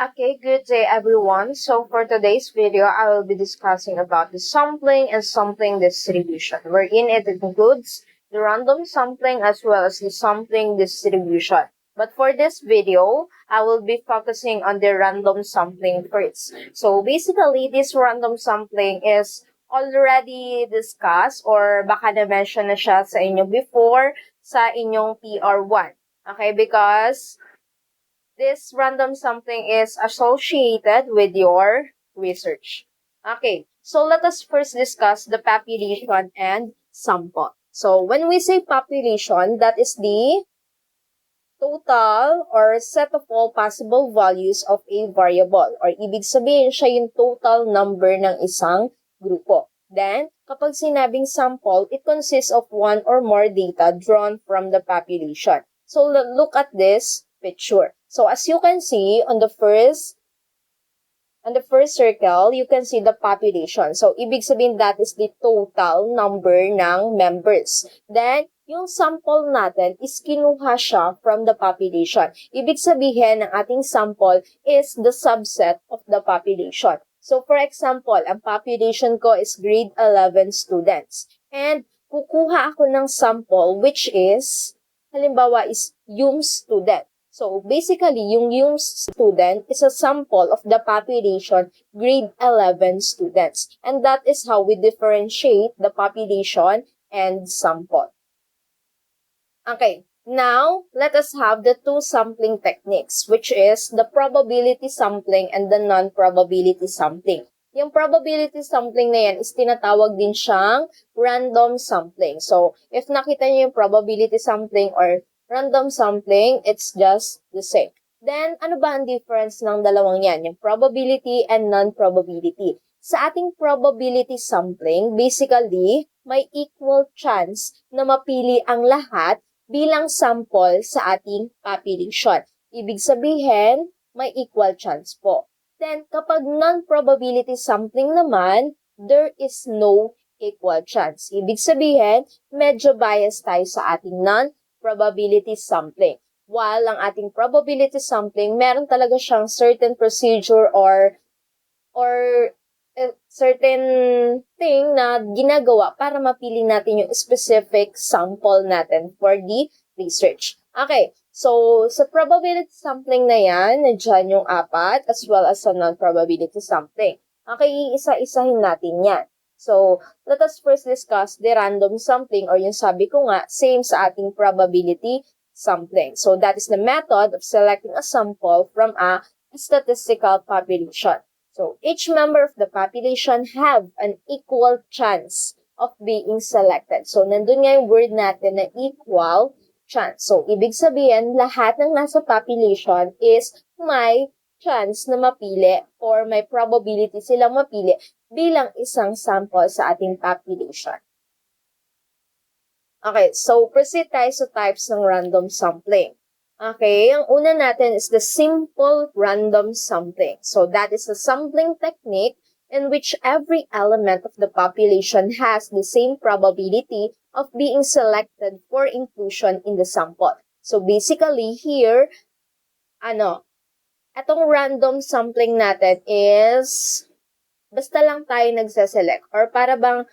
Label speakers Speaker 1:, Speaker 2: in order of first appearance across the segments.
Speaker 1: Okay, good day everyone. So for today's video, I will be discussing about the sampling and sampling distribution, wherein it includes the random sampling as well as the sampling distribution. But for this video, I will be focusing on the random sampling first. So basically, this random sampling is already discussed or baka na-mention na siya sa inyo before sa inyong PR1. Okay, because this random sampling is associated with your research. Okay, so let us first discuss the population and sample. So when we say population, that is the total or set of all possible values of a variable. Or ibig sabihin siya yung total number ng isang grupo. Then, kapag sinabing sample, it consists of one or more data drawn from the population. So look at this picture. So as you can see on the first circle, you can see the population. So ibig sabihin that is the total number ng members. Then yung sample natin is kinuha siya from the population. Ibig sabihin ng ating sample is the subset of the population. So for example, ang population ko is grade 11 students. And kukuha ako ng sample which is, halimbawa is yung student. So basically, yung student is a sample of the population grade 11 students. And that is how we differentiate the population and sample. Okay, now let us have the two sampling techniques, which is the probability sampling and the non-probability sampling. Yung probability sampling na yan is tinatawag din siyang random sampling. So, if nakita niyo yung probability sampling or random sampling, it's just the same. Then, ano ba ang difference ng dalawang yan? Yung probability and non-probability. Sa ating probability sampling, basically, may equal chance na mapili ang lahat bilang sample sa ating population. Ibig sabihin, may equal chance po. Then, kapag non-probability sampling naman, there is no equal chance. Ibig sabihin, medyo bias tayo sa ating non-probability sampling. While ang ating probability sampling, meron talaga siyang certain procedure or certain thing na ginagawa para mapili natin yung specific sample natin for the research. Okay, so sa probability sampling na yan, nandiyan yung apat as well as sa non-probability sampling. Okay, isa-isahin natin yan. So, let us first discuss the random sampling or yung sabi ko nga, same sa ating probability sampling. So, that is the method of selecting a sample from a statistical population. So, each member of the population have an equal chance of being selected. So, nandun nga yung word natin na equal chance. So, ibig sabihin, lahat ng nasa population is may chance na mapili or may probability silang mapili bilang isang sample sa ating population. Okay, so proceed tayo sa types ng random sampling. Okay, ang una natin is the simple random sampling. So that is a sampling technique in which every element of the population has the same probability of being selected for inclusion in the sample. So basically here, atong random sampling natin is basta lang tayo nagseselect or para bang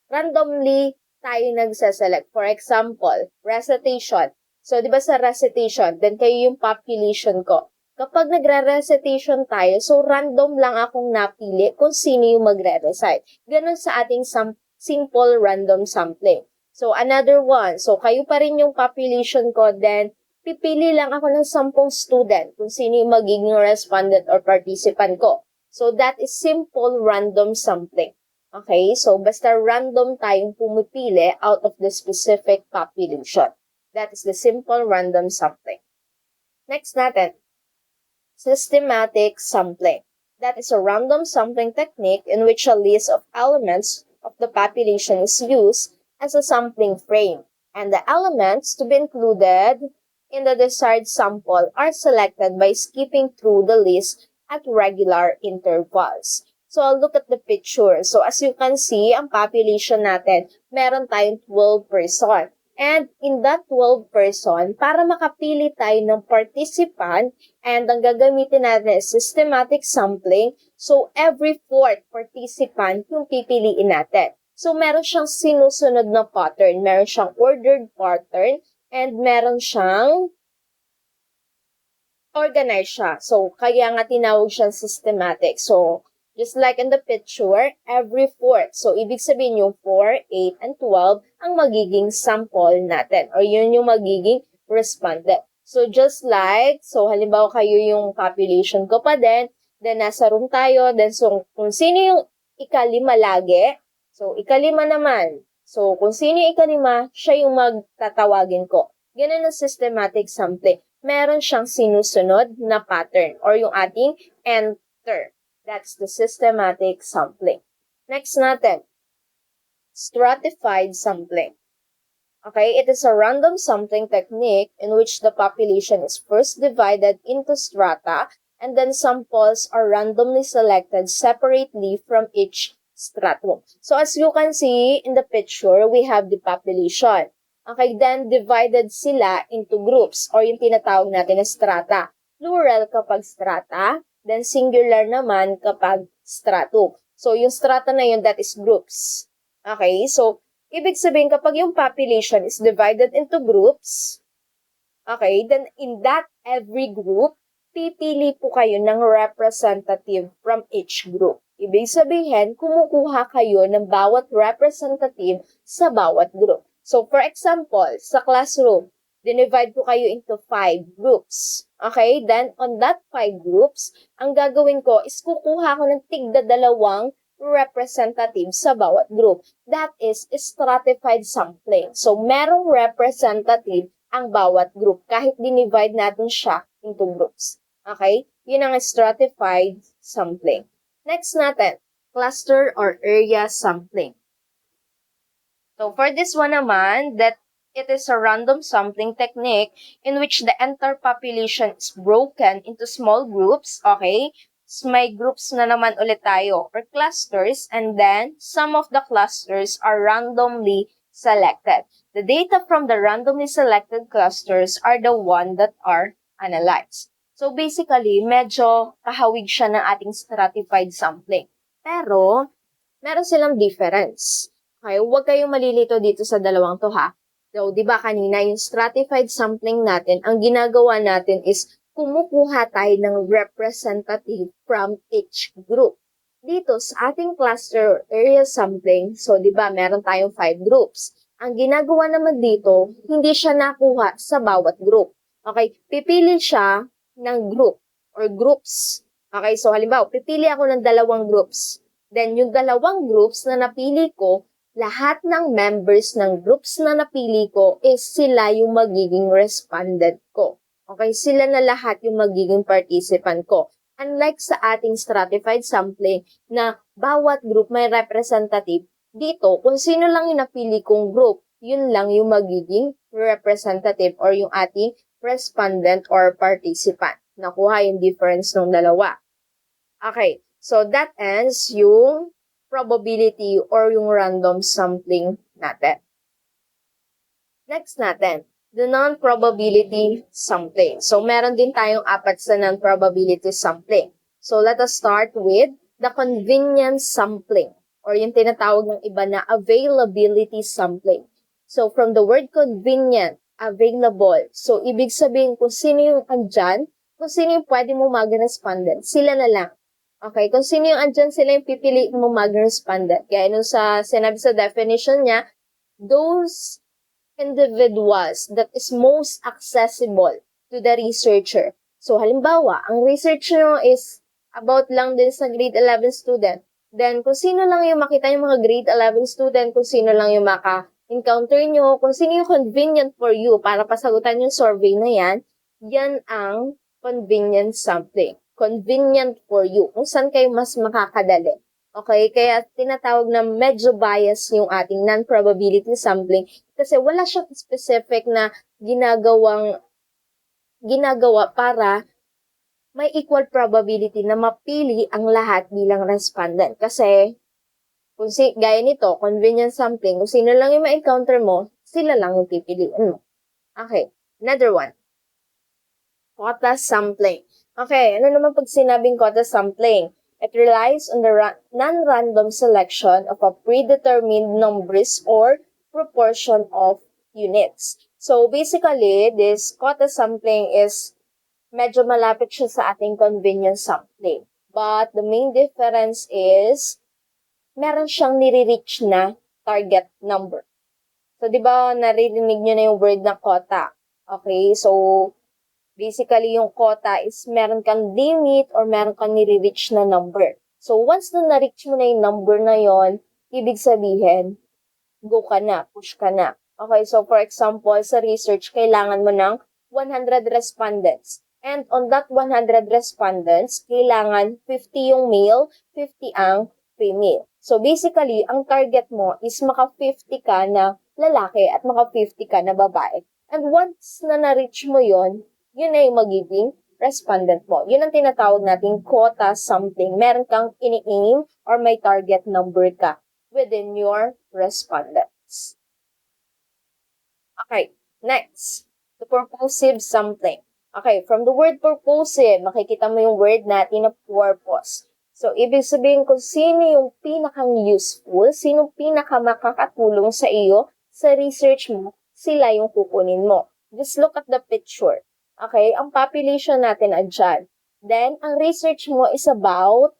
Speaker 1: randomly tayo nagseselect. For example, recitation. So, di ba sa recitation, then kayo yung population ko. Kapag nagre-recitation tayo, so random lang akong napili kung sino yung magre-recite. Ganon sa ating simple random sampling. So, another one. So, kayo pa rin yung population ko, then pipili lang ako ng 10 student kung sino yung magiging respondent or participant ko. So, that is simple random sampling. Okay, so basta random tayong pumipili out of the specific population. That is the simple random sampling. Next natin, systematic sampling. That is a random sampling technique in which a list of elements of the population is used as a sampling frame, and the elements to be included in the desired sample are selected by skipping through the list at regular intervals. So, I'll look at the picture. So, as you can see, ang population natin, meron tayong 12 person. And in that 12 person, para makapili tayo ng participant, and ang gagamitin natin is systematic sampling, so every fourth participant yung pipiliin natin. So meron siyang sinusunod na pattern, meron siyang ordered pattern, and meron siyang organized siya. So kaya nga tinawag siyang systematic. So just like in the picture, every fourth. So, ibig sabihin yung 4, 8, and 12 ang magiging sample natin. Or yun yung magiging respondent. So, just like, so halimbawa kayo yung population ko pa din, then nasa room tayo, then so kung sino yung ikalima lagi, so ikalima naman. So, kung sino yung ikalima, siya yung magtatawagin ko. Ganun ang systematic sampling. Meron siyang sinusunod na pattern or yung ating enter. That's the systematic sampling. Next natin, stratified sampling. Okay, it is a random sampling technique in which the population is first divided into strata and then samples are randomly selected separately from each stratum. So as you can see in the picture, we have the population. Okay, then divided sila into groups or yung tinatawag natin na strata. Plural kapag strata, then singular naman kapag stratum. So, yung strata na yun, that is groups. Okay? So, ibig sabihin kapag yung population is divided into groups, okay, then in that every group, pipili po kayo ng representative from each group. Ibig sabihin, kumukuha kayo ng bawat representative sa bawat group. So, for example, sa classroom, dinivide ko kayo into 5 groups. Okay? Then, on that 5 groups, ang gagawin ko is kukuha ko ng tigda-dalawang representative sa bawat group. That is stratified sampling. So, merong representative ang bawat group kahit dinivide natin siya into groups. Okay? Yun ang stratified sampling. Next natin, cluster or area sampling. So, for this one naman, that it is a random sampling technique in which the entire population is broken into small groups, okay? So, may groups na naman ulit tayo, or clusters, and then some of the clusters are randomly selected. The data from the randomly selected clusters are the one that are analyzed. So, basically, medyo kahawig siya ng ating stratified sampling. Pero, meron silang difference. Okay, huwag kayong malilito dito sa dalawang to ha. So, di ba kanina yung stratified sampling natin, ang ginagawa natin is kumukuha tayo ng representative from each group. Dito sa ating cluster area sampling, so di ba meron tayong 5 groups. Ang ginagawa naman dito, hindi siya nakuha sa bawat group. Okay, pipili siya ng group or groups. Okay, so halimbawa, pipili ako ng dalawang groups. Then, yung dalawang groups na napili ko, lahat ng members ng groups na napili ko is sila yung magiging respondent ko. Okay, sila na lahat yung magiging participant ko. Unlike sa ating stratified sampling na bawat group may representative, dito kung sino lang yung napili kong group, yun lang yung magiging representative or yung ating respondent or participant. Nakuha yung difference ng dalawa. Okay, so that ends yung probability or yung random sampling natin. Next natin, the non-probability sampling. So, meron din tayong 4 sa non-probability sampling. So, let us start with the convenience sampling or yung tinatawag ng iba na availability sampling. So, from the word convenient, available. So, ibig sabihin kung sino yung andyan, kung sino yung pwede mo mag-respondent, sila na lang. Okay, kung sino yung andyan, sila yung pipiliin mo mag-respondent. Kaya nung sa sinabi sa definition niya, those individuals that is most accessible to the researcher. So, halimbawa, ang research nyo is about lang din sa grade 11 student. Then, kung sino lang yung makita yung mga grade 11 student, kung sino lang yung maka-encounter nyo, kung sino yung convenient for you para pasagutan yung survey na yan, yan ang convenience sampling. Convenient for you. Kung saan kayo mas makakadali. Okay? Kaya tinatawag na medyo bias yung ating non-probability sampling kasi wala siyang specific na ginagawa para may equal probability na mapili ang lahat bilang respondent. Kasi, gaya nito, convenience sampling, kung sino lang yung ma-encounter mo, sila lang yung pipiliin mo. Okay, another one. Quota sampling. Okay, ano naman pag sinabing quota sampling? It relies on the non-random selection of a predetermined numbers or proportion of units. So basically, this quota sampling is medyo malapit siya sa ating convenience sampling. But the main difference is meron siyang nire-reach na target number. So, di ba, naririnig nyo na yung word na quota. Okay, so basically, yung quota is meron kang limit or meron kang nire-reach na number. So, once na na-reach mo na yung number na yon, ibig sabihin, go ka na, push ka na. Okay, so for example, sa research, kailangan mo ng 100 respondents. And on that 100 respondents, kailangan 50 yung male, 50 ang female. So basically, ang target mo is maka-50 ka na lalaki at maka-50 ka na babae. And once na na-reach mo yon, yun na yung magiging respondent mo. Yun ang tinatawag nating quota something. Meron kang ini-aim or may target number ka within your respondents. Okay, next. The purposive sampling. Okay, from the word purposive, makikita mo yung word natin na purpose. So, ibig sabihin kung sino yung pinakang useful, sino pinakamakakatulong sa iyo, sa research mo, sila yung kukunin mo. Just look at the picture. Okay, ang population natin andyan. Then, ang research mo is about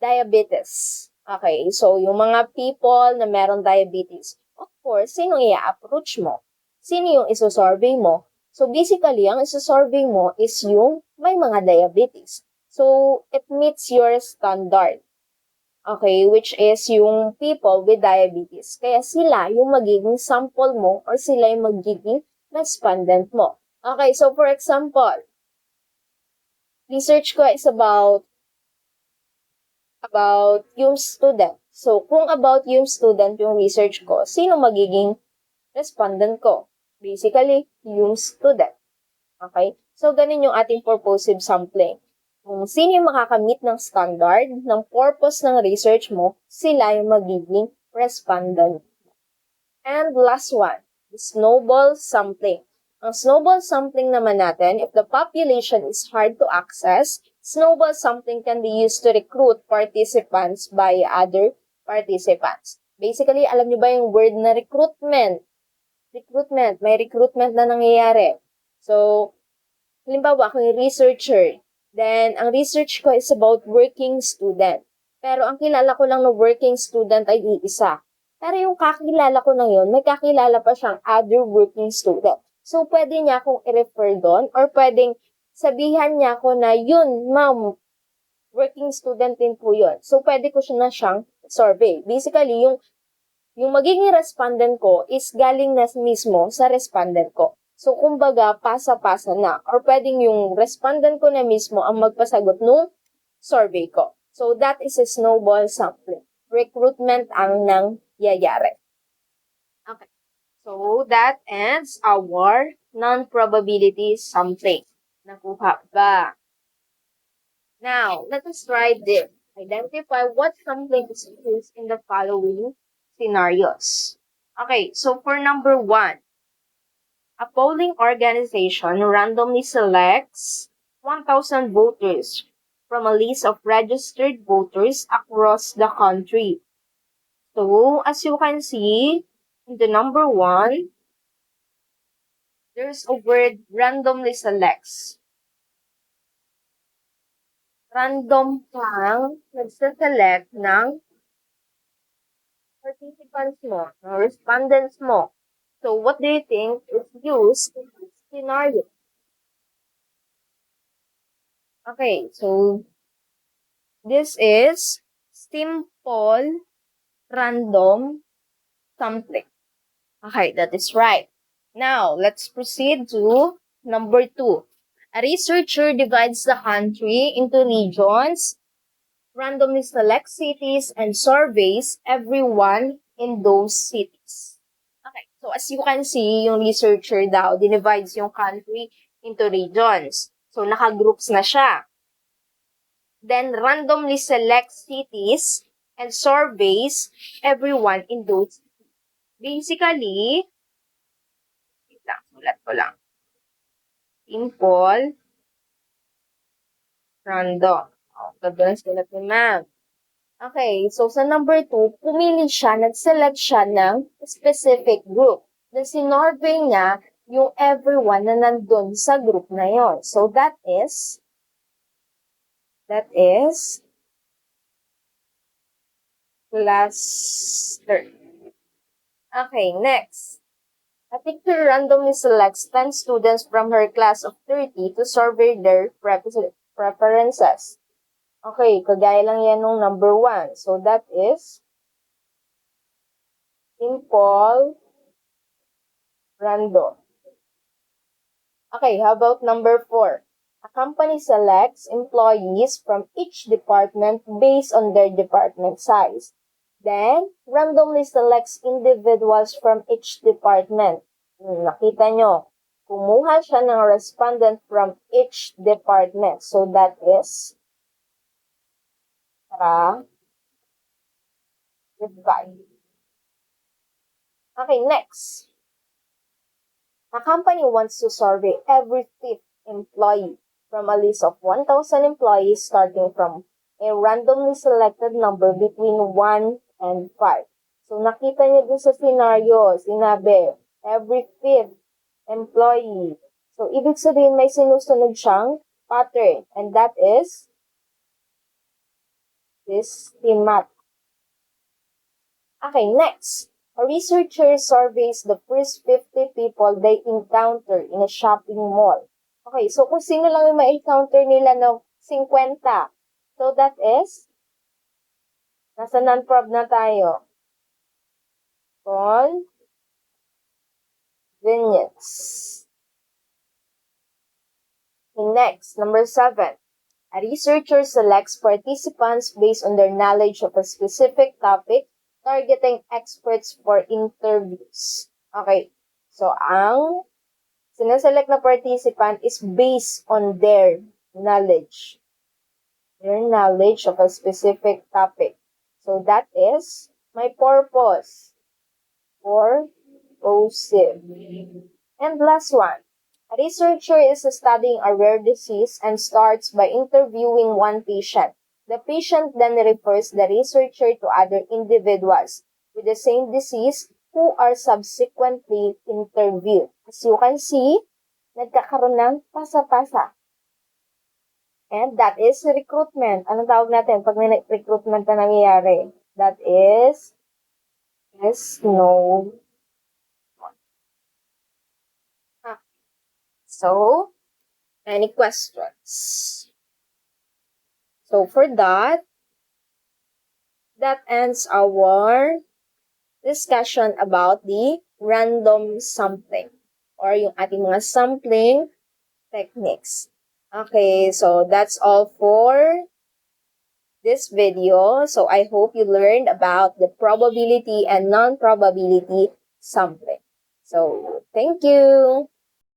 Speaker 1: diabetes. Okay, so yung mga people na meron diabetes, of course, sino i-approach mo? Sino yung isosurvey mo? So basically, ang isosurvey mo is yung may mga diabetes. So it meets your standard. Okay, which is yung people with diabetes. Kaya sila yung magiging sample mo or sila yung magiging respondent mo. Okay, so for example, research ko is about yung student. So, kung about yung student yung research ko, sino magiging respondent ko? Basically, yung student. Okay? So, ganun yung ating purposive sampling. Kung sino yung makakamit ng standard, ng purpose ng research mo, sila yung magiging respondent. And last one, the snowball sampling. Ang snowball sampling naman natin, if the population is hard to access, snowball sampling can be used to recruit participants by other participants. Basically, alam niyo ba yung word na recruitment? Recruitment. May recruitment na nangyayari. So, halimbawa, ako yung researcher. Then, ang research ko is about working student. Pero ang kilala ko lang na working student ay iisa. Pero yung kakilala ko na yun, may kakilala pa siyang other working student. So, pwede niya akong i-refer doon or pwedeng sabihan niya ako na yun, ma'am, working student din po yun. So, pwede ko siya na siyang survey. Basically, yung magiging respondent ko is galing na mismo sa respondent ko. So, kumbaga, pasa-pasa na. Or pwedeng yung respondent ko na mismo ang magpasagot nung survey ko. So, that is a snowball sampling. Recruitment ang nangyayari. Okay. So, that ends our non-probability sampling. Nakuha ba? Now, let us try this. Identify what sampling is used in the following scenarios. Okay, so for number 1, a polling organization randomly selects 1,000 voters from a list of registered voters across the country. So, as you can see, in the number 1, there's a word randomly selects. Random kang nagsaselect ng participants mo, ng respondents mo. So, what do you think is used in this scenario? Okay, so this is simple random sampling. Okay, that is right. Now, let's proceed to number 2. A researcher divides the country into regions, randomly selects cities, and surveys everyone in those cities. Okay, so as you can see, yung researcher daw, divides yung country into regions. So, naka-groups na siya. Then, randomly selects cities and surveys everyone in those cities. Basically, Ulat ko lang. Simple, random. Gagawin sulat ni ma'am. Okay, so sa number 2, pumili siya, nag-select siya ng specific group. Na sinorvey niya yung everyone na nandun sa group na yon. So that is cluster. Okay, next. A teacher randomly selects 10 students from her class of 30 to survey their preferences. Okay, kagaya lang yan nung number 1. So that is simple random. Okay, how about number 4? A company selects employees from each department based on their department size. Then, randomly selects individuals from each department. Nakita nyo, kumuha siya ng respondent from each department. So, that is divide. Okay, next. A company wants to survey every fifth employee from a list of 1,000 employees starting from a randomly selected number between 1 and 5. So, nakita niyo dun sa scenario, sinabi, every fifth employee. So, ibig sabihin may sinusunod siyang pattern, and that is systematic. Okay, next. A researcher surveys the first 50 people they encounter in a shopping mall. Okay, so kung sino lang yung ma-encounter nila ng 50. So that is, nasa non-prob na tayo. Convenience. Okay, next, number 7. A researcher selects participants based on their knowledge of a specific topic, targeting experts for interviews. Okay, so ang sinaselect na participant is based on their knowledge. Their knowledge of a specific topic. So that is my purpose. Purposive. And last one. A researcher is studying a rare disease and starts by interviewing one patient. The patient then refers the researcher to other individuals with the same disease who are subsequently interviewed. As you can see, nagkakaroon ng pasa-pasa. And that is recruitment. Anong tawag natin pag may recruitment na nangyayari? That is no. So, any questions? So, for that ends our discussion about the random sampling or yung ating mga sampling techniques. Okay, so that's all for this video. So, I hope you learned about the probability and non-probability sampling. So, thank you!